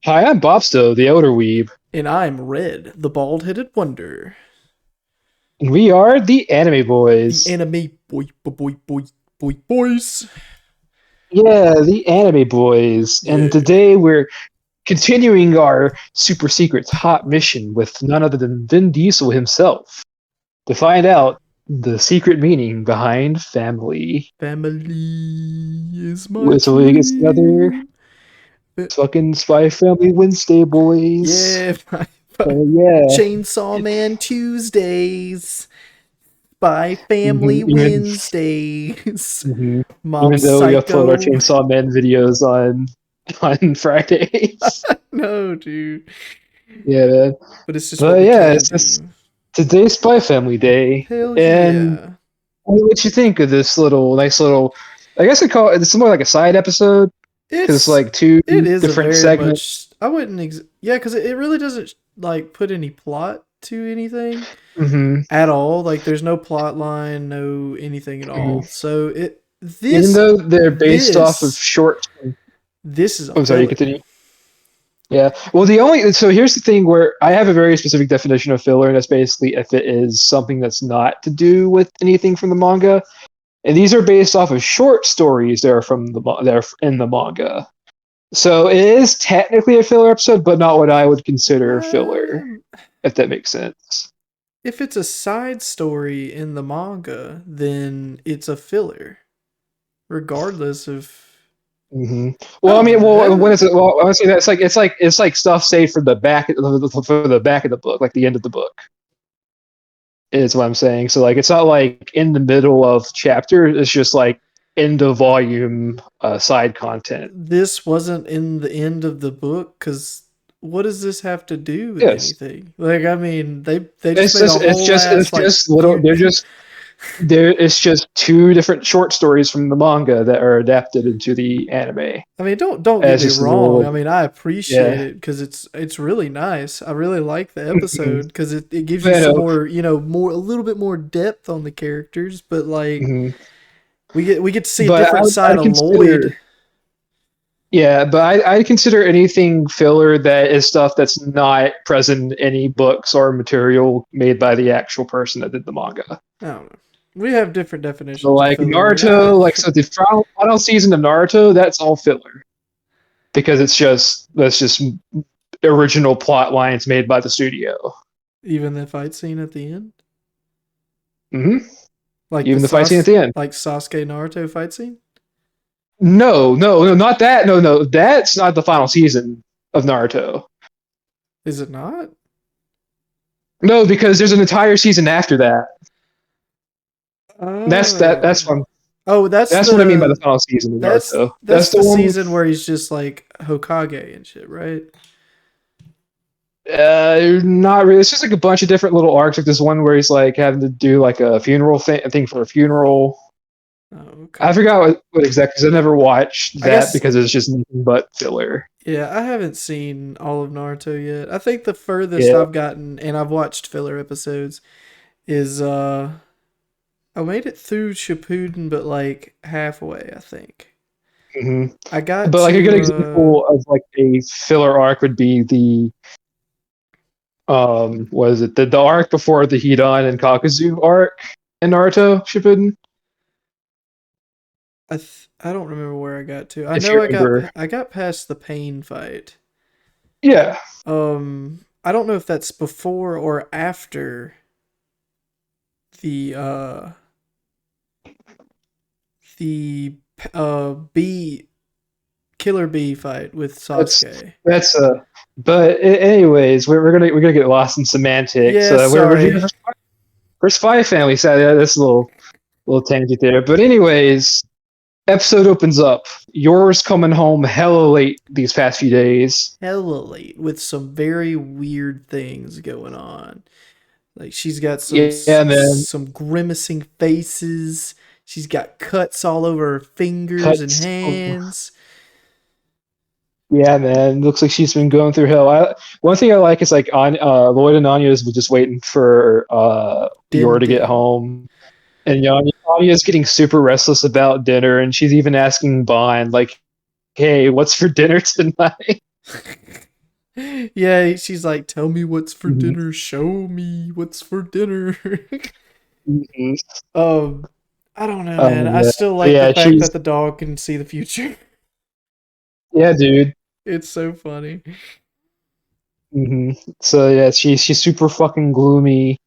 Hi, I'm Bopsto, the Elder Weeb, And I'm Red, the bald-headed wonder. and we are the Anime The Boys. anime boys. Yeah, the Anime Boys. And Yeah. today we're continuing our super secret top mission with none other than Vin Diesel himself to find out the secret meaning behind family. Family is my So we get another dream. fucking Spy Family Wednesday, boys. Yeah, Yeah. Chainsaw Man Tuesdays. By Family Even, Wednesdays. mhm. Mob Even though we upload our Psycho. Chainsaw Man videos on Fridays. No, dude. Yeah, man. But it's just what But we yeah, can it's just do. today's Spy Family Day, Hell and yeah. what you think of this nice little? I guess I call it. It's more like a side episode because it's It's like two it is a different very segments. much I wouldn't yeah, because it really doesn't like put any plot to anything Hmm. at all. Like there's no plot line, no anything at Hmm. all. So it Even this though they're based off of this short. this is a I'm sorry, you filler. continue. Yeah. Well, so here's the thing where I have a very specific definition of filler, and that's basically if it is something that's not to do with anything from the manga. And these are based off of short stories that are that are in the manga. So it is technically a filler episode, but not what I would consider filler, Um, if that makes sense. if it's a side story in the manga, then it's a filler, regardless of Hmm. I Well, I don't mean, well, when know. is it? Well, I would say that's like stuff saved for the back for the back of the book, like the end of the book, is what I'm saying. So like, it's not like in the middle of chapter. It's just like end of volume side content. This wasn't in the end of the book because what does this have to do with Yes, anything? Like, I mean, they just made a whole it's ass like just little. few. There. It's just two different short stories from the manga that are adapted into the anime. I mean, don't get As me just a wrong. I little, mean, I appreciate yeah. it because it's really nice. I really like the episode because it gives you I some know. more more a little bit more depth on the characters. But like Hmm. we get to see a But different side I'd of consider, Lloyd. yeah, but I'd consider anything filler that is stuff that's not present in any books or material made by the actual person that did the manga. I don't know. We have different So definitions of like filler here. I, Naruto, like so the final season of Naruto, that's all filler because that's just original plot lines made by the studio. even the fight scene at the end. Hmm. Like the Even the fight scene at the end. Sasuke Naruto fight scene? No, not that. No, that's not the final season of Naruto. Is it not? No, because there's an entire season after that. Oh. That's one. Oh, That's what I mean by the final season of Naruto. That's that's the the one. season where he's just like Hokage and shit, right? Not really. It's just like a bunch of different little arcs. Like this one where he's like having to do like a funeral thing for a funeral. Oh, I okay. forgot what exactly because I never watched I that guess because it's just nothing but filler. yeah, I haven't seen all of Naruto yet. I think the furthest Yeah. I've gotten and I've watched filler episodes is I made it through Shippuden but like halfway, I think. Hmm. I got But like a good to example of like a filler arc would be the was it the arc before the Hidan and Kakuzu arc in Naruto Shippuden, I don't remember where I got to. I if you know remember. I got past the pain fight. Yeah. I don't know if that's before or after the the bee killer bee fight with That's Sasuke. but anyways, we're gonna get lost in semantics. Yeah, We're here sorry. for Spy Family. So yeah, that's a little tangent there. But anyways, episode opens up. Yours coming home hella late these past few days. Hella late with some very weird things going on. Like she's got Yeah, man. some grimacing faces. She's got cuts all over her fingers and Cuts. hands. Yeah, man. Looks like she's been going through hell. One thing I like is like on Lloyd and Anya is just waiting for Yor Din to get din. home. And Anya's getting super restless about dinner, and she's even asking Bond, like, "Hey, what's for dinner tonight?" Yeah, she's like, tell me what's for Mhm. dinner. Show me what's for dinner. Mhm. um, I don't know, man. Oh I yeah, still but like the yeah, fact she's that the dog can see the future. yeah, dude. It's so funny. Hmm. So yeah, she's super fucking gloomy.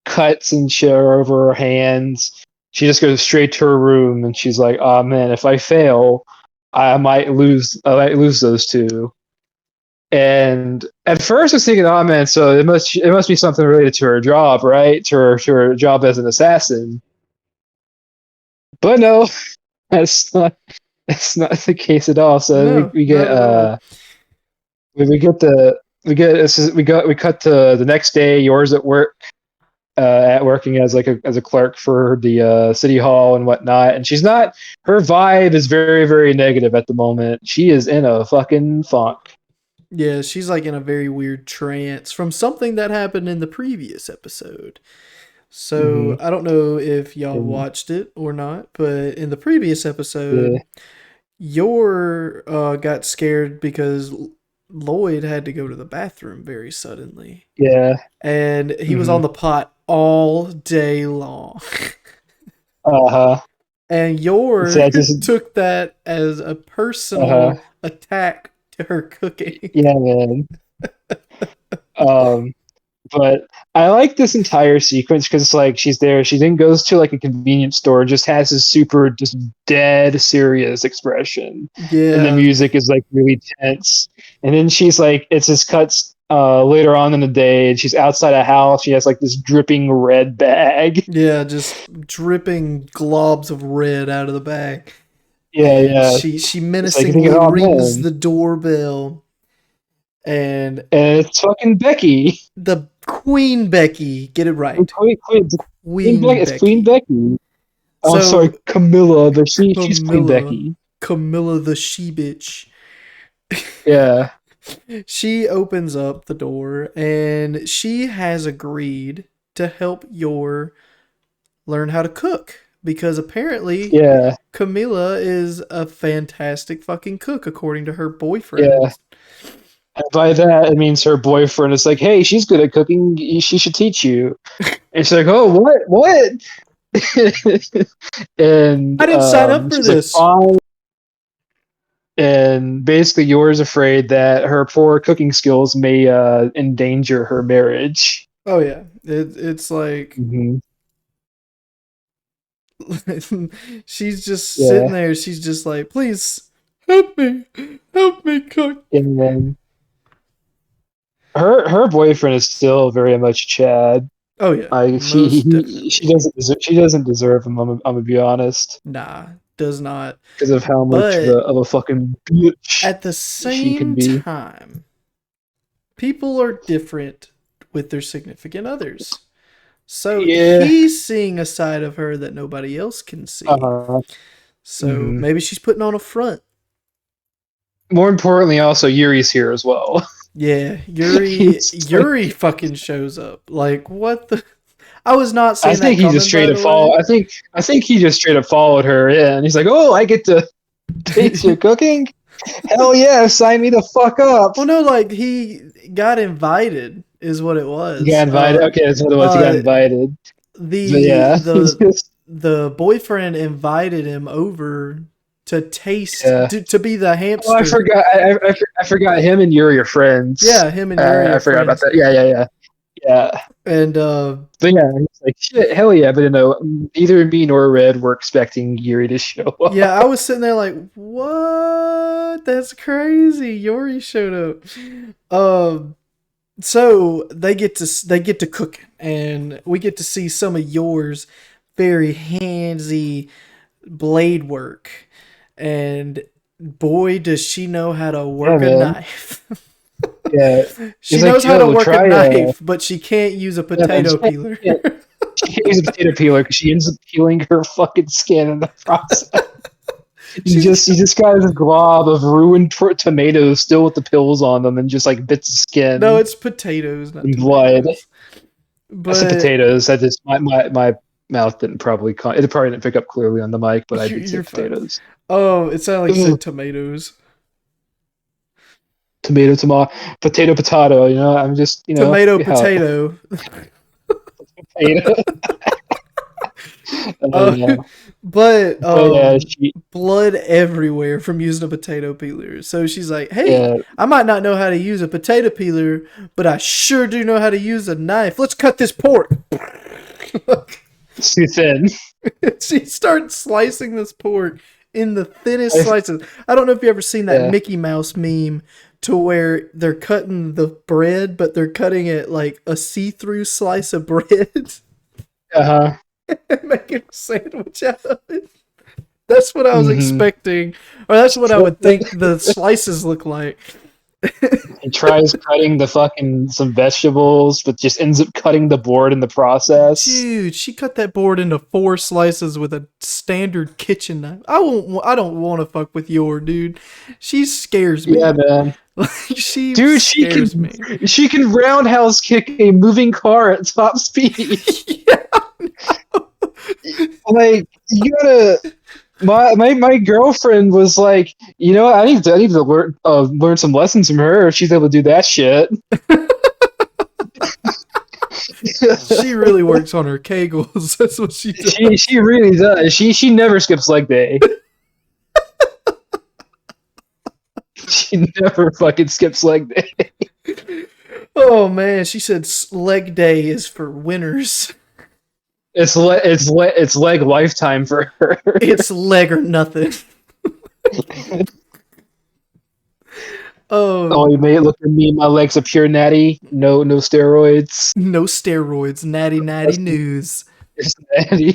Cuts and shit are over her hands. She just goes straight to her room and she's like, "Oh man, if I fail, I might lose. I might lose those two." And at first, I was thinking, "Oh man, so it must be something related to her job, right? To her job as an assassin." But no, that's not the case at all. So we, No, we get not at all. we get the we cut to the next day. Yours at work, at working as like a clerk for the city hall and whatnot. And she's not. Her vibe is very very negative at the moment. She is in a fucking funk. Yeah, she's like in a very weird trance from something that happened in the previous episode. So Hmm. I don't know if y'all And, watched it or not, but in the previous yeah, episode, Yor got scared because Lloyd had to go to the bathroom very suddenly. yeah. And he was Hmm. on the pot all day long. Uh huh. And Yor So just took that as a uh personal attack to her cooking. yeah, man. Um, But I like this entire sequence because it's like she's there. She then goes to like a convenience store and just has this super just dead serious expression, and the Yeah, music is like really tense. And then she's like, it's just cuts later on in the day, and she's outside a house. She has like this dripping red bag. yeah, just dripping globs of red out of the bag. Yeah, And yeah. she It's like you think, menacingly oh rings man, the doorbell, and and it's fucking Becky. the Queen Becky, get it right, Queen It's Queen Becky. Becky. Oh, I'm sorry, So Camilla, but she's Queen Camilla, Becky. Camilla the she bitch. Yeah, She opens up the door and she has agreed to help Yor learn how to cook because apparently yeah. Camilla is a fantastic fucking cook according to her Yeah. boyfriend. And by that, it means her boyfriend is like, "Hey, she's good at cooking. She should teach you." And she's like, "Oh, what?" And I didn't sign up for she's like, this. "Fine." And basically, Yora's afraid that her poor cooking skills may endanger her marriage. Oh yeah, it's like Hmm. she's just sitting Yeah, there. She's just like, please help me cook. and then her boyfriend is still very much Chad. Oh yeah, Like most she definitely. doesn't deserve him. I'm gonna be honest, Nah, does not. because of how much But of a fucking bitch at the she can same be. time, people are different with their significant others. So Yeah. he's seeing a side of her that nobody else can see. Uh, So mhm. maybe she's putting on a front. More importantly, also Yuri's here as well. Yeah, Yuri He's like, Yuri fucking shows up. Like what the I was not I seeing that think he just coming, straight by up the way. follow. I think he just straight up followed her in. He's like, "Oh, I get to taste your cooking. Hell yeah, sign me the fuck up." Well, no, like he got invited, is what it You was. got invited. Okay, that's what it was. You got Uh, invited. But the yeah, he's the just the boyfriend invited him over to taste yeah. to be the Oh, I hamster. forgot. I forgot him and Yuri are friends. Yeah, him and Yuri I are forgot about friends, that. Yeah. and But yeah, he's like, shit, hell yeah. But neither me nor Red were expecting Yuri to show yeah, up. I was sitting there like, what? That's crazy. Yuri showed up. So they get to cook, and we get to see some of yours very handsy blade work, and boy does she know how to Yeah, work a man. knife. Yeah. She He's like, knows how to yo, work a try knife, but she can't use a yeah, man, potato peeler. she can't use a potato peeler because she ends up peeling her fucking skin in the process. She's You just got this glob of ruined tomatoes still with the pills on them and just like bits of no, skin it's potatoes, not and blood. tomatoes. I said But potatoes. I just my mouth didn't probably it probably didn't pick up clearly on the mic, but I did say you're fine. potatoes. Oh, it sounded like you Ugh. said tomatoes. tomato, potato. You know, I'm just Tomato, how potato. potato. Uh, Yeah. but But yeah, she blood everywhere from using a potato peeler. So she's like, "Hey, yeah I might not know how to use a potato peeler, but I sure do know how to use a knife. Let's cut this pork." it's too thin. She starts slicing this pork in the thinnest I, slices. I don't know if you ever seen that yeah. Mickey Mouse meme to where they're cutting the bread, but they're cutting it like a see-through slice of bread Uh-huh. and making a sandwich out of it. That's what I was Mm-hmm. expecting, or that's what I would think the slices look like. He tries cutting the fucking some vegetables, but just ends up cutting the board in the process. Dude, she cut that board into 4 slices with a standard kitchen knife. I don't want to fuck with your dude. She scares Yeah, me. man. Like she Dude, scares me. she can roundhouse kick a moving car at top speed. Yeah. Like you gotta. My girlfriend was like, I need to learn some lessons from her if she's able to do that shit. She really works on her kegels. That's what she does. She really does. She never skips leg day. She never fucking skips leg day. Oh man, she said leg day is for winners. It's leg lifetime for her. It's leg or nothing. Oh, you may look at me. My legs are pure natty. No steroids. No steroids. Natty news. It's natty.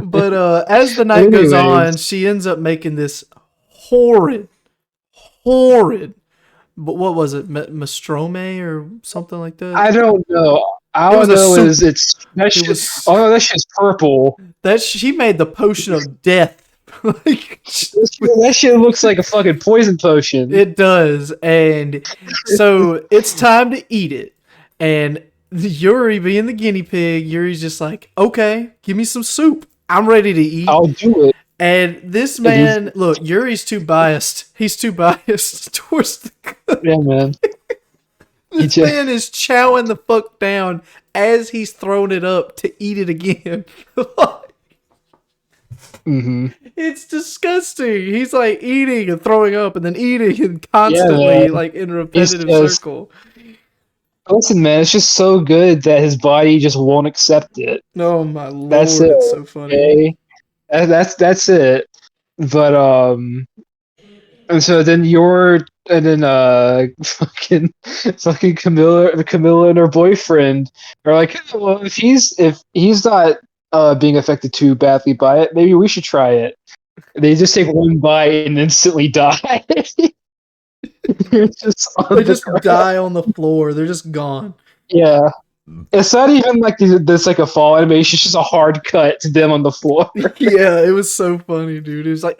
But as the night goes on, she ends up making this horrid. But what was it, Mastrome or something like that? I don't know. All I know is that shit's purple. That she made the potion of death. Like, that shit looks like a fucking poison potion. it does, and so it's time to eat it. And Yuri, being the guinea pig, Yuri's just like, "Okay, give me some soup. I'm ready to eat. I'll do it." And this man, look, Yuri's too biased. He's too biased towards the cook. Yeah, man. This man is chowing the fuck down as he's throwing it up to eat it again. Mm-hmm. It's disgusting. He's like eating and throwing up and then eating and constantly like in a repetitive circle. Listen, man, it's just so good that his body just won't accept it. Oh my lord, that's it. It's so funny. Okay? That's it. But and so then fucking Camilla and her boyfriend are like, oh, well, if he's not being affected too badly by it, maybe we should try it. They just take one bite and instantly die. They just die on the floor. They're just gone. Yeah. It's not even like this like a fall animation. It's just a hard cut to them on the floor. Yeah, it was so funny, dude. It was like,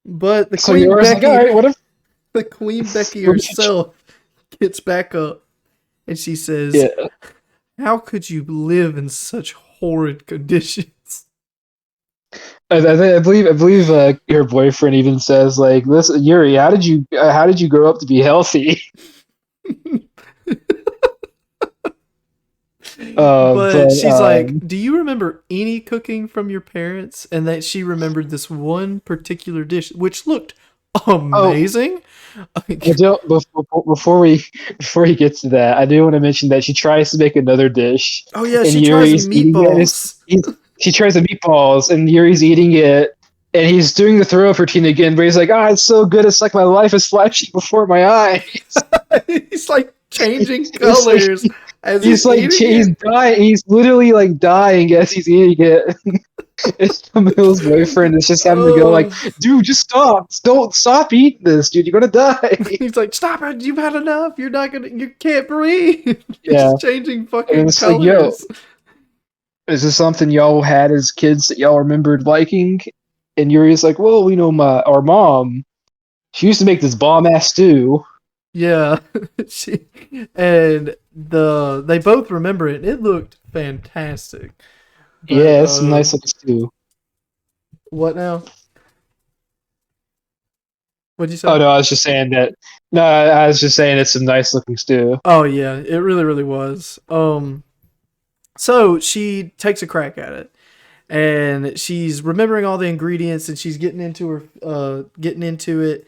but the Queen Becky, like, right, the Queen Becky herself gets back up, and she says, yeah. "How could you live in such horrid conditions?" I believe her boyfriend even says like, "Listen, Yuri, how did you grow up to be healthy?" But she's like, "Do you remember any cooking from your parents?" And that she remembered this one particular dish, which looked amazing. Before he gets to that, I do want to mention that she tries to make another dish. Oh yeah, she tries meatballs. She tries the meatballs, and Yuri's eating it, and he's doing the throw up routine again. But he's like, "Ah, it's so good. It's like my life is flashing before my eyes." He's like changing colors as he's like he's dying. He's literally like dying as he's eating it. It's Camille's boyfriend is just having to go like, "Dude, just stop! Don't stop eating this, dude. You're gonna die." He's like, "Stop it! You've had enough. You can't breathe." Yeah, he's changing fucking and it's colors. like, yo, is this something y'all had as kids that y'all remembered liking? And Yuri's like, well, our mom, she used to make this bomb ass stew. Yeah, they both remember it. It looked fantastic. But, yeah, it's a nice little stew. What now? What'd you Oh say? no, I was just saying that. No, I was just saying it's some nice looking stew. Oh yeah, it really, really was. So she takes a crack at it, and she's remembering all the ingredients, and she's getting into it,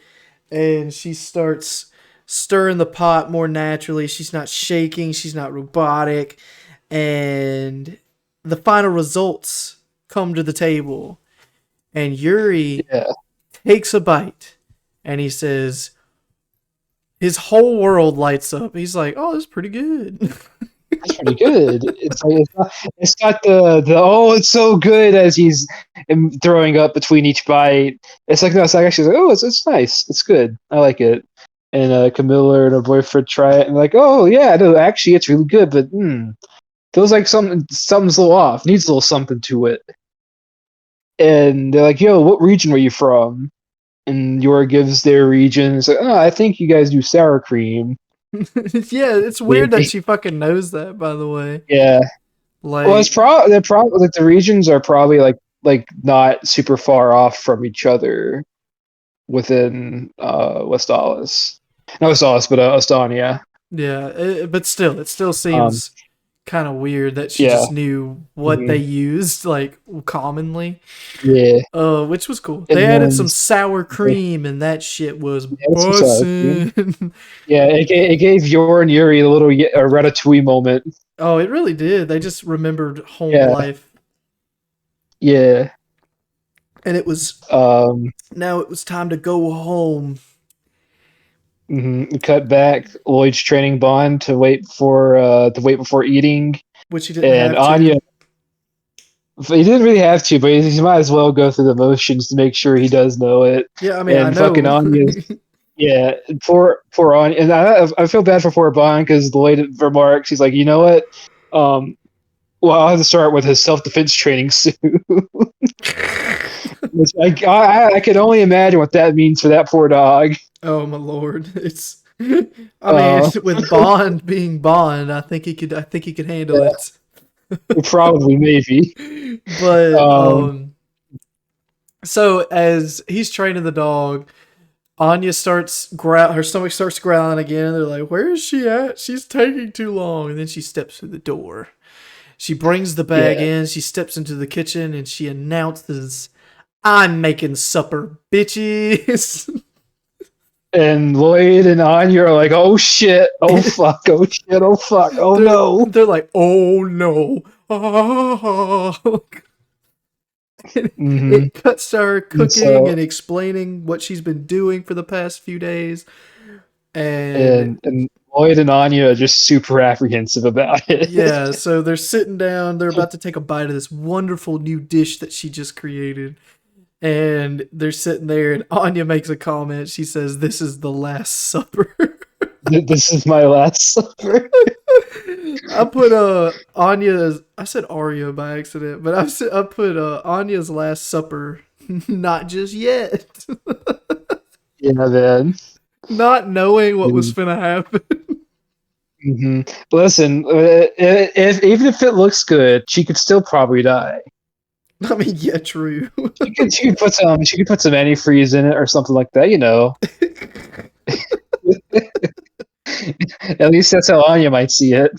and she starts stirring the pot more naturally. She's not shaking. She's not robotic, and the final results come to the table, and Yuri Yeah, takes a bite, and he says, his whole world lights up. He's like, "Oh, this is pretty good." that's pretty good. It's like it's got the oh, it's so good as he's throwing up between each bite. It's like no, it's like actually like, oh, it's nice. It's good. I like it. And Camilla and her boyfriend try it and like, oh yeah, no, actually it's really good, but feels like something's a little off. Needs a little something to it. And they're like, yo, what region were you from? And Yor gives their region. It's like, oh, I think you guys do sour cream. Yeah, it's weird that she fucking knows that. By the way, Yeah. Well, like, they're probably like the regions are probably like not super far off from each other within Westalis. Not Westalis, but Estonia. yeah, but still, it still Um, seems kind of weird that she yeah. just knew what they Mhm. used like commonly. Yeah. Which was cool. They And added then some sour yeah, cream, and that shit was it's some sour cream. bussin'. Yeah, it gave Yor and Yuri a little ratatouille moment. Oh, it really did. They just remembered home Yeah. life, Yeah. and it was Um, now it was time to go home. Cut back Lloyd's training bond to wait before eating, Which he didn't and have to. Anya. He didn't really have to, but he might as well go through the motions to make sure he does know it. Yeah, I mean, I And fucking know. Anya, yeah, poor Anya, and I feel bad for poor Bond because Lloyd remarks he's like, you know what, well I'll have to start with his self defense training soon. Which I can only imagine what that means for that poor dog. Oh my lord, it's. I mean, Uh, with Bond being Bond, I think he could. I think he could handle yeah, it. probably maybe. But Um, so as he's training the dog, Anya starts her stomach starts growling again. They're like, "Where is she at? She's taking too long." And then she steps through the door. She brings the bag yeah, in. She steps into the kitchen and she announces, "I'm making supper, bitches." and Lloyd and Anya are like, "Oh shit! Oh fuck! Oh shit! Oh fuck! Oh no!" they're like, "Oh no!" Oh. hmm It cuts to her And cooking so and explaining what she's been doing for the past few days, and and Lloyd and Anya are just super apprehensive about it. yeah, so they're sitting down. They're about to take a bite of this wonderful new dish that she just created. And they're sitting there, and Anya makes a comment. She says, "This is the last supper." This is my last supper. I put Anya's. I said Arya by accident, but I put Anya's last supper. Not just yet. Yeah, man. Not knowing what was finna happen. Mm-hmm. Listen, if even if it looks good, she could still probably die. I mean, yeah, true. She could put some antifreeze in it or something like that. You know, at least that's how Anya might see it.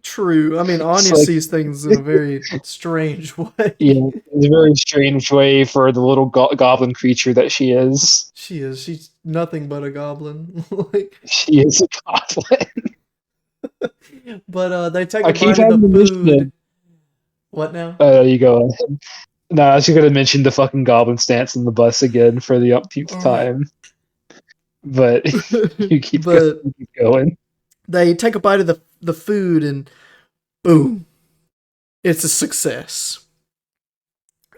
True. I mean, It's Anya like, sees things in a very strange yeah, way. it's a very strange way for the little goblin creature that she is. She is. She's nothing but a goblin. Like, She is a goblin. but they take I a keep bite of the having to mention it. food. What now? There you go. No, I was just gonna mention the fucking goblin stance on the bus again for the umpteenth Oh. time, but But you keep going. they take a bite of the food and boom, it's a success.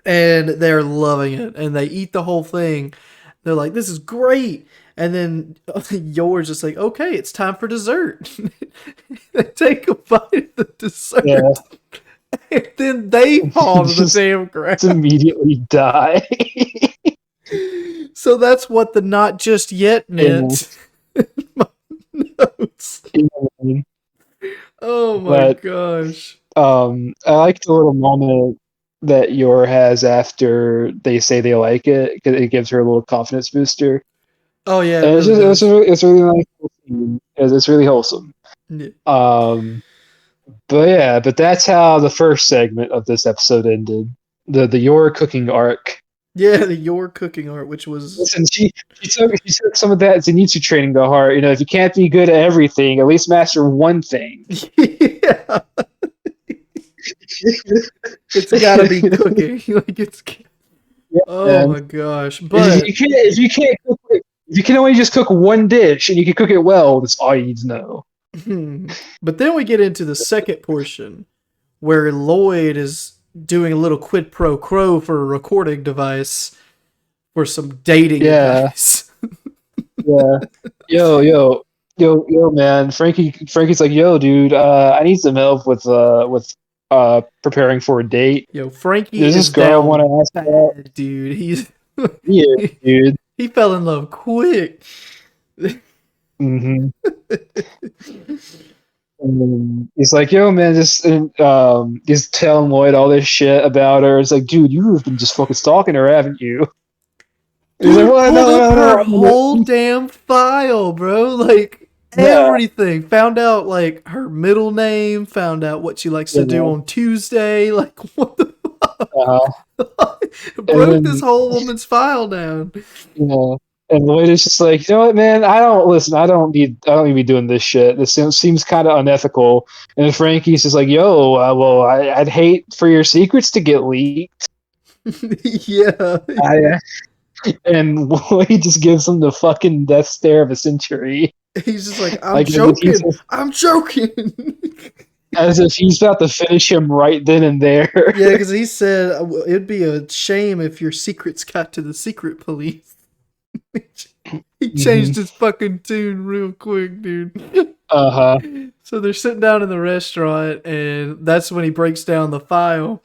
And they're loving it. And they eat the whole thing. They're like, "This is great." And then yours just like, "Okay, it's time for dessert." They take a bite of the Yeah, dessert. And then they fall to the just damn ground. immediately die. So that's what the "not just yet" Yeah, meant. In my notes. Oh my but gosh. I like the little moment that Yor has after they say they like it, because it gives her a little confidence booster. Oh yeah, it And really does. it's really nice. It's really wholesome. Yeah. But that's how the first segment of this episode ended. The Yor cooking arc. Yeah, your cooking art, which was Listen, she took some of that Zenitsu training to heart. You know, if you can't be good at everything, at least master one thing. yeah, it's gotta be cooking. Like it's. Oh And my gosh! But if you can't cook, if you can only just cook one dish and you can cook it well, that's all you need to know. but then we get into the second portion where Lloyd is doing a little quid pro quo for a recording device for some dating advice. Yeah. Yo, man. Frankie's like, yo, dude, I need some help with preparing for a date. Yo, Frankie There's is this girl I down want to ask about. bad, dude. He's Yeah, dude. he fell in love quick. Mm-hmm. And he's like, yo, man, he's telling Lloyd all this shit about her. It's like, dude, you've been just fucking stalking her, haven't you? He's Dude, like, well, pulled up her no. whole damn file, bro. Like everything. Found out like her middle name. Found out what she likes to do on Tuesday. Like what the fuck? Broke this whole woman's file down. You know, and Lloyd is just like, you know what, man? I don't need to be doing this shit. This seems kind of unethical. And then Frankie's just like, yo, well, I'd hate for your secrets to get leaked. Yeah. And Lloyd just gives him the fucking death stare of a century. He's just like, I'm joking. I'm joking. As if he's about to finish him right then and there. Yeah, because he said it'd be a shame if your secrets got to the secret police. He changed his fucking tune real quick, dude. So they're sitting down in the restaurant, and that's when he breaks down the file.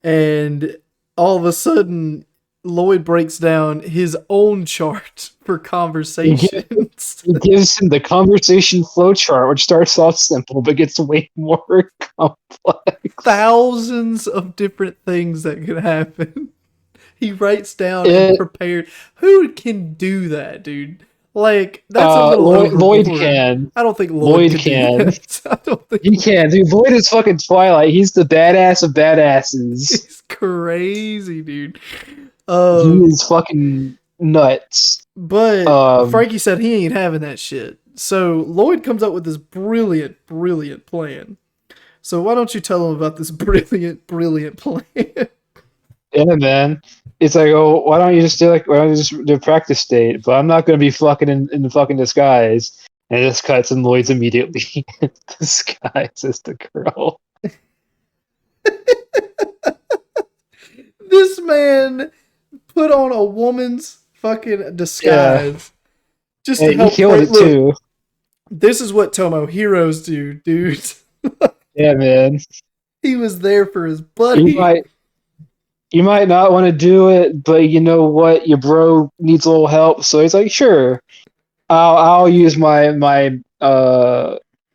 And all of a sudden, Lloyd breaks down his own chart for conversations. He gives him the conversation flow chart, which starts off simple but gets way more complex. Thousands of different things that could happen. He writes down and prepared. Who can do that, dude? Like that's a little Lloyd can. I don't think Lloyd can. I don't think he can, dude. Lloyd is fucking Twilight. He's the badass of badasses. He's crazy, dude. He is fucking nuts. But Frankie said he ain't having that shit. So Lloyd comes up with this brilliant plan. So why don't you tell him about this brilliant plan? Yeah, man. It's like, oh, why don't you just do a practice date? But I'm not going to be fucking in the fucking disguise. And it just cuts and Lloyd's immediately disguised as the girl. This man put on a woman's fucking disguise just to help. He killed it too. This is what Tomohiros do, dude. Yeah, man. He was there for his buddy. You might not want to do it, but you know what? Your bro needs a little help, so he's like, sure. I'll use my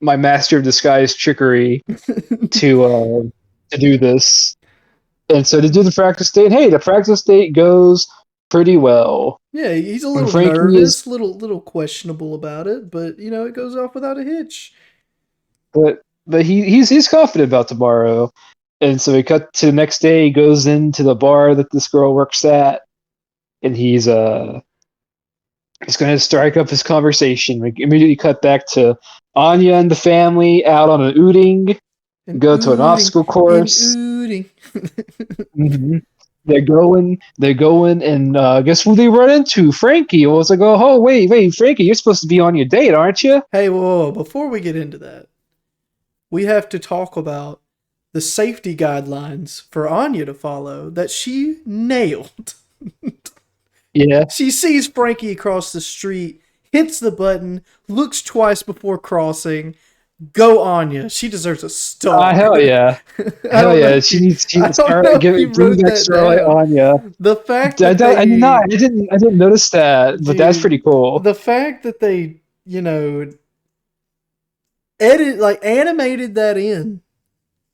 master of disguise trickery to do this. And so to do the practice date, hey, the practice date goes pretty well. Yeah, he's a little nervous, little questionable about it, but you know, it goes off without a hitch. But he's confident about tomorrow. And so we cut to the next day. He goes into the bar that this girl works at, and he's going to strike up his conversation. We immediately cut back to Anya and the family out on an outing, go to an obstacle course. Mm-hmm. They're going, and guess who they run into? Frankie. I was like, oh, wait, Frankie, you're supposed to be on your date, aren't you? Hey, whoa, before we get into that, we have to talk about the safety guidelines for Anya to follow that she nailed. Yeah. She sees Frankie across the street, hits the button, looks twice before crossing. Go Anya. She deserves a star. Hell yeah. Hell yeah. She needs Starlight. Give that Starlight Anya. The fact that I didn't notice that, but that's pretty cool. The fact that they, you know, animated that in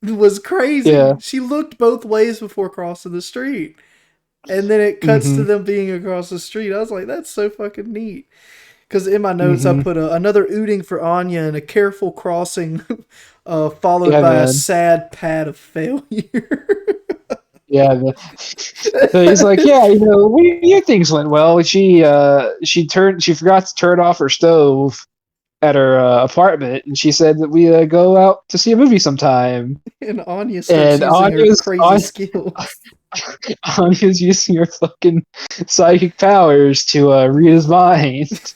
was crazy. Yeah. She looked both ways before crossing the street. And then it cuts to Mm-hmm. them being across the street. I was like, that's so fucking neat. Because in my notes, I Mm-hmm. put another ooting for Anya and a careful crossing, followed Yeah, by a man. sad pat of failure. Yeah. So he's like, yeah, your things went well. She forgot to turn off her stove at her apartment, and she said that we go out to see a movie sometime. And Anya starts And using her crazy skills. Anya's using her fucking psychic powers to read his mind,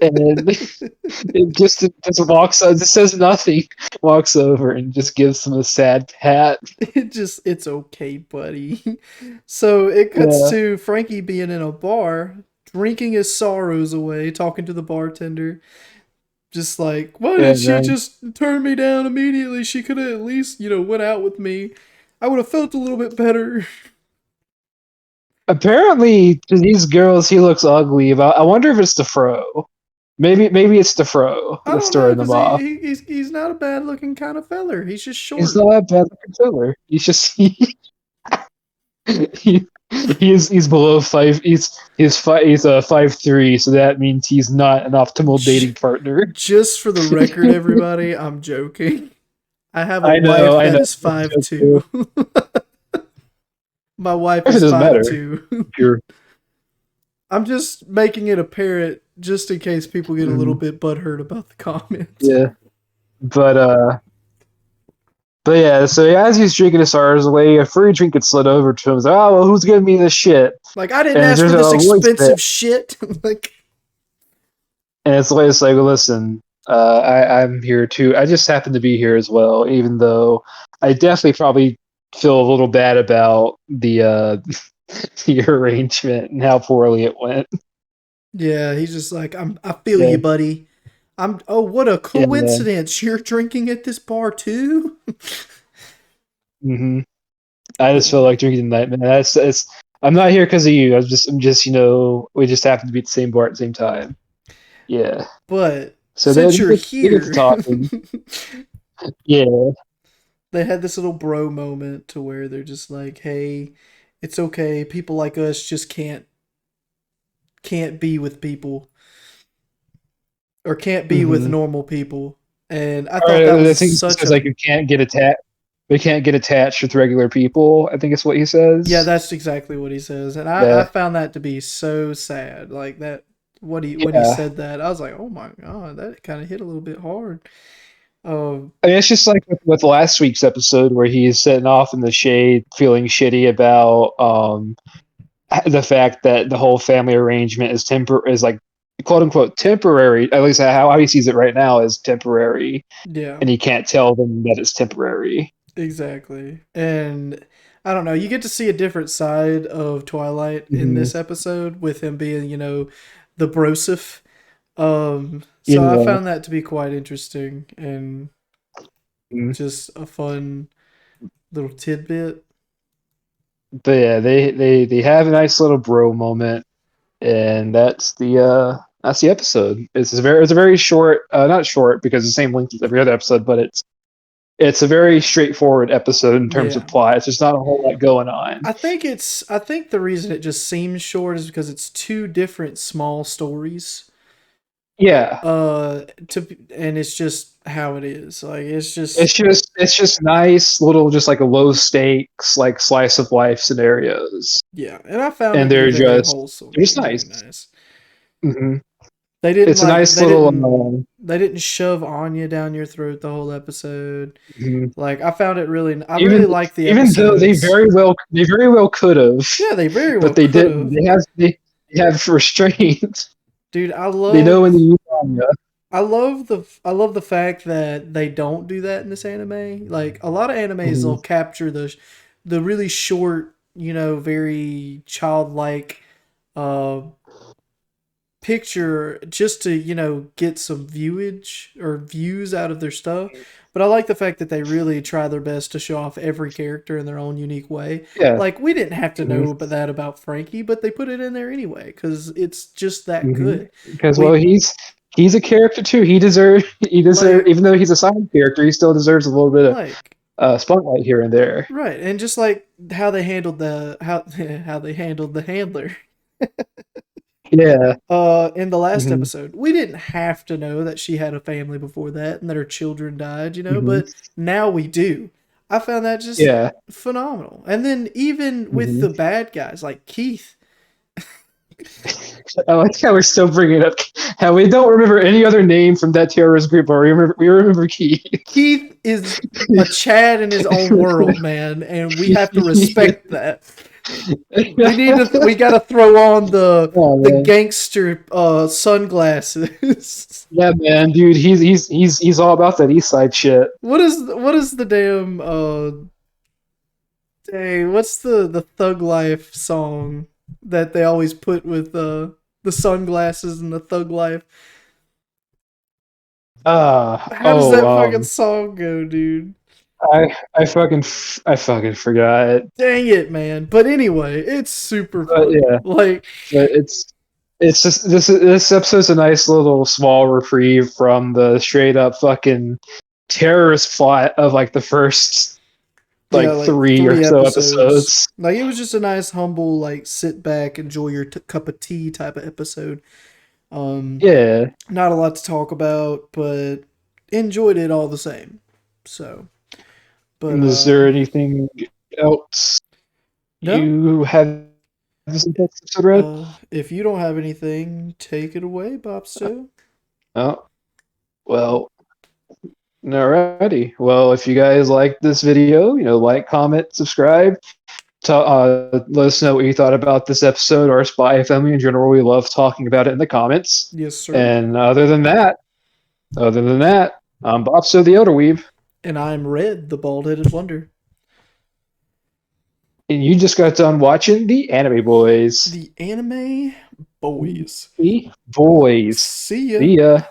and it just walks. It just says nothing. Walks over and just gives him a sad pat. It's okay, buddy. So it cuts Yeah, to Frankie being in a bar, drinking his sorrows away, talking to the bartender. Just like, why yeah, did she man. just turn me down immediately? She could have at least, went out with me. I would have felt a little bit better. Apparently, to these girls, he looks ugly. But I wonder if it's the fro. Maybe it's the fro I that's don't know, throwing them because off. he's not a bad looking kind of feller. He's just He's short. not a bad looking filler. He's just he, he's below five. He's 5'3", so that means he's not an optimal dating partner. Just for the record, everybody, I'm joking. I have a I know, wife I that know. is It's a joke too. 5'2". My wife If it is doesn't five matter, two. you're. I'm just making it apparent just in case people get a little Mm, bit butthurt about the comment. yeah, but but yeah. So yeah, as he's drinking his sorrows away, a free drink gets slid over to him. He's like, oh well, who's giving me this shit? Like, I didn't And ask there's for a this voice there, expensive shit. Like, and it's like, well, listen, I'm here too. I just happen to be here as well, even though I definitely probably feel a little bad about the the arrangement and how poorly it went. yeah, he's just like, I feel Yeah, you, buddy. Oh, what a yeah, man. coincidence. You're drinking at this bar too? Hmm. I But just feel yeah. like drinking tonight, man. That's it's. I'm not here because of you. I'm just we just happen to be at the same bar at the same time. Yeah. But So since you're they get to here, talking. Yeah. they had this little bro moment to where they're just like, hey, it's okay. People like us just can't be with people or can't be with Hmm. normal people. And I thought that Or I was think he such says a like you can't get attached. They can't get attached with regular people. I think it's what he yeah, says. that's exactly what he says. And I Yeah. found that to be so sad. Like that when he Yeah. said that, I was like, oh my god, that kind of hit a little bit hard. Um I mean, it's just like with last week's episode where he's sitting off in the shade, feeling shitty about the fact that the whole family arrangement is like quote unquote temporary. At least how he sees it right now is temporary, yeah. and he can't tell them that it's temporary. Exactly. And I don't know, you get to see a different side of Twilight in Hmm. this episode with him being, the brosif. So I Yeah. found that to be quite interesting and Mm. just a fun little tidbit. But yeah, they have a nice little bro moment, and that's the episode. It's a very short, not short because it's the same length as every other episode, but it's a very straightforward episode in terms of Yeah. plot. It's just not a whole lot going on. I think the reason it just seems short is because it's two different small stories. Yeah, And it's just how it is. Like it's just nice little, just like a low stakes like slice of life scenarios, yeah, and I found and it to be very wholesome they're just and very nice. nice. Hmm. They didn't It's a like nice little. they didn't shove Anya down your throat the whole episode. Mhm. Like I even really liked the even though episodes. they very well could have, Yeah, they very well but they could didn't. have. They have restraint. Dude, They know when to use Anya. I love the fact that they don't do that in this anime. Like a lot of animes Mhm. they'll capture the really short, very childlike uh picture just to get some viewage or views out of their stuff, but I like the fact that they really try their best to show off every character in their own unique way. Yeah. Like we didn't have to Hmm. know that about Frankie, but they put it in there anyway because it's just that Hmm. good. Because well, We he's a character too. He deserves like even though he's a side character, he still deserves a little bit of like spotlight here and there. Right, and just like how they handled the how they handled the handler. Yeah. In the last Hmm. episode, we didn't have to know that she had a family before that and that her children died, Hmm. but now we do. I found that just Yeah. phenomenal. And then even with Hmm. the bad guys like Keith, I like how we're still bringing up how we don't remember any other name from that terrorist group, but we remember Keith. Keith is a Chad in his own world, man, and we have to respect that. We got to throw on Oh the man. gangster sunglasses. Yeah, man, dude, he's all about that East Side shit. What is the damn dang, what's the Thug Life song that they always put with the sunglasses and the Thug Life? How does Oh, that fucking song go, dude? I fucking forgot. Dang it, man. But anyway, it's super But funny. yeah, Like, but it's just this episode's a nice little small reprieve from the straight up fucking terrorist plot of like the first yeah, like like three or three so episodes. episodes. Like, it was just a nice, humble, like, sit back, enjoy your cup of tea type of episode. Um, Yeah. Not a lot to talk about, but enjoyed it all the same. So, but And is there anything else no. you have this episode read? If you don't have anything, take it away, Bopsto. Oh, well, alrighty. Well, if you guys like this video, like, comment, subscribe. Let us know what you thought about this episode or Spy Family in general. We love talking about it in the comments. Yes, sir. And other than that, I'm Bopso the Elder Weeb, And I'm Red, the bald-headed wonder. and you just got done watching the Anime Boys. The anime boys. The boys. See ya. See ya.